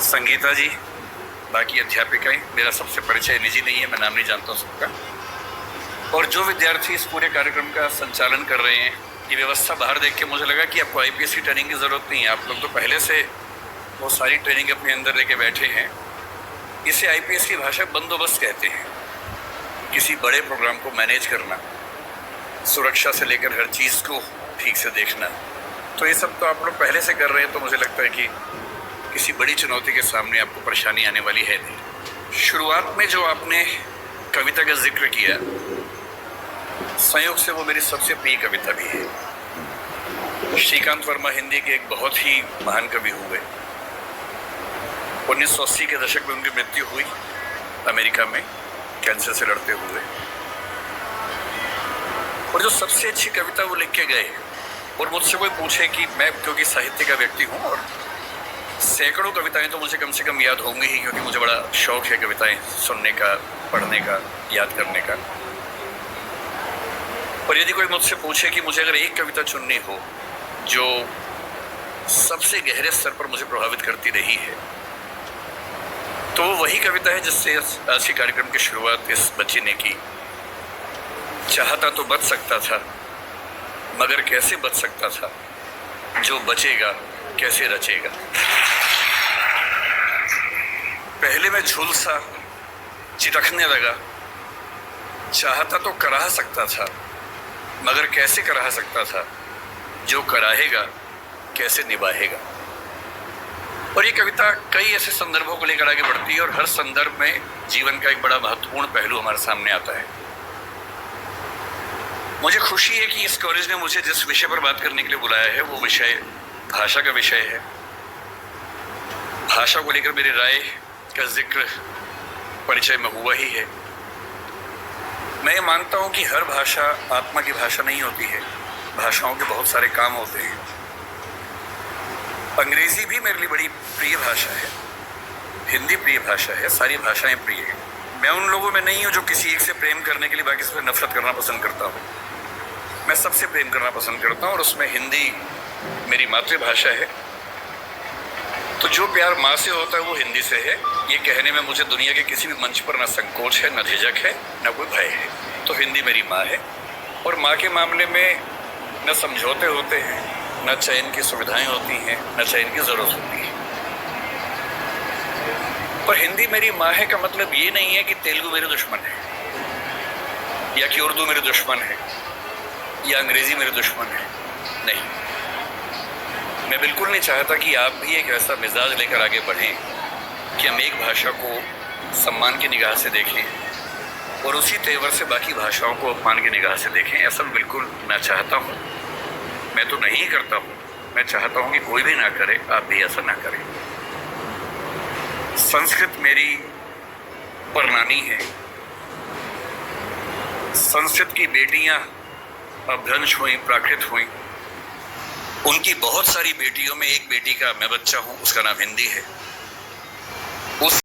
संगीता जी, बाकी अध्यापिकाएं, मेरा सबसे परिचय निजी नहीं है, मैं नाम नहीं जानता हूँ सबका। और जो विद्यार्थी इस पूरे कार्यक्रम का संचालन कर रहे हैं, ये व्यवस्था बाहर देख के मुझे लगा कि आपको आईपीएस की ट्रेनिंग की ज़रूरत नहीं है। आप लोग तो पहले से वो सारी ट्रेनिंग अपने अंदर लेके बैठे हैं। इसे आईपीएस की भाषा बंदोबस्त कहते हैं। किसी बड़े प्रोग्राम को मैनेज करना, सुरक्षा से लेकर हर चीज़ को ठीक से देखना, तो ये सब तो आप लोग पहले से कर रहे हैं। तो मुझे लगता है कि किसी बड़ी चुनौती के सामने आपको परेशानी आने वाली है नहीं। शुरुआत में जो आपने कविता का जिक्र किया, संयोग से वो मेरी सबसे प्रिय कविता भी है। श्रीकांत वर्मा हिंदी के एक बहुत ही महान कवि हुए। 1980 के दशक में उनकी मृत्यु हुई अमेरिका में कैंसर से लड़ते हुए। और जो सबसे अच्छी कविता वो लिख के गए, और मुझसे कोई पूछे कि मैं, क्योंकि साहित्य का व्यक्ति हूँ और सैकड़ों कविताएं तो मुझे कम से कम याद होंगी ही, क्योंकि मुझे बड़ा शौक है कविताएं सुनने का, पढ़ने का, याद करने का। और यदि कोई मुझसे पूछे कि मुझे अगर एक कविता चुननी हो जो सबसे गहरे स्तर पर मुझे प्रभावित करती रही है, तो वही कविता है जिससे आज के कार्यक्रम की शुरुआत इस बच्ची ने की। चाहता तो बच सकता था, मगर कैसे बच सकता था, जो बचेगा कैसे रचेगा। पहले मैं झुलसा चिटकने लगा, चाहता तो कराह सकता था, मगर कैसे कराह सकता था, जो कराहेगा कैसे निभाएगा। और ये कविता कई ऐसे संदर्भों को लेकर आगे बढ़ती है, और हर संदर्भ में जीवन का एक बड़ा महत्वपूर्ण पहलू हमारे सामने आता है। मुझे खुशी है कि इस कॉलेज ने मुझे जिस विषय पर बात करने के लिए बुलाया है, वो विषय भाषा का विषय है। भाषा को लेकर मेरी राय का जिक्र परिचय में हुआ ही है। मैं मानता हूं कि हर भाषा आत्मा की भाषा नहीं होती है। भाषाओं के बहुत सारे काम होते हैं। अंग्रेजी भी मेरे लिए बड़ी प्रिय भाषा है, हिंदी प्रिय भाषा है, सारी भाषाएं प्रिय हैं। मैं उन लोगों में नहीं हूं जो किसी एक से प्रेम करने के लिए बाकी से नफरत करना पसंद करता हूं। मैं सबसे प्रेम करना पसंद करता हूं, और उसमें हिंदी मेरी मातृभाषा है। तो जो प्यार माँ से होता है वो हिंदी से है। ये कहने में मुझे दुनिया के किसी भी मंच पर न संकोच है, न झिझक है, न कोई भय है। तो हिंदी मेरी माँ है, और माँ के मामले में न समझौते होते हैं, न चयन की सुविधाएं होती हैं, न चयन की जरूरत होती है। पर हिंदी मेरी माँ है का मतलब ये नहीं है कि तेलुगु मेरे दुश्मन है, या कि उर्दू मेरे दुश्मन है, या अंग्रेजी मेरे दुश्मन है। नहीं, मैं बिल्कुल नहीं चाहता कि आप भी एक ऐसा मिजाज लेकर आगे बढ़ें कि हम एक भाषा को सम्मान की निगाह से देखें और उसी तेवर से बाकी भाषाओं को अपमान की निगाह से देखें। ऐसा बिल्कुल मैं चाहता हूँ, मैं तो नहीं करता हूँ। मैं चाहता हूँ कि कोई भी ना करे, आप भी ऐसा ना करें। संस्कृत मेरी परनानी है। संस्कृत की बेटियां अपभ्रंश हुई, प्राकृत हुई। उनकी बहुत सारी बेटियों में एक बेटी का मैं बच्चा हूं, उसका नाम हिंदी है। उस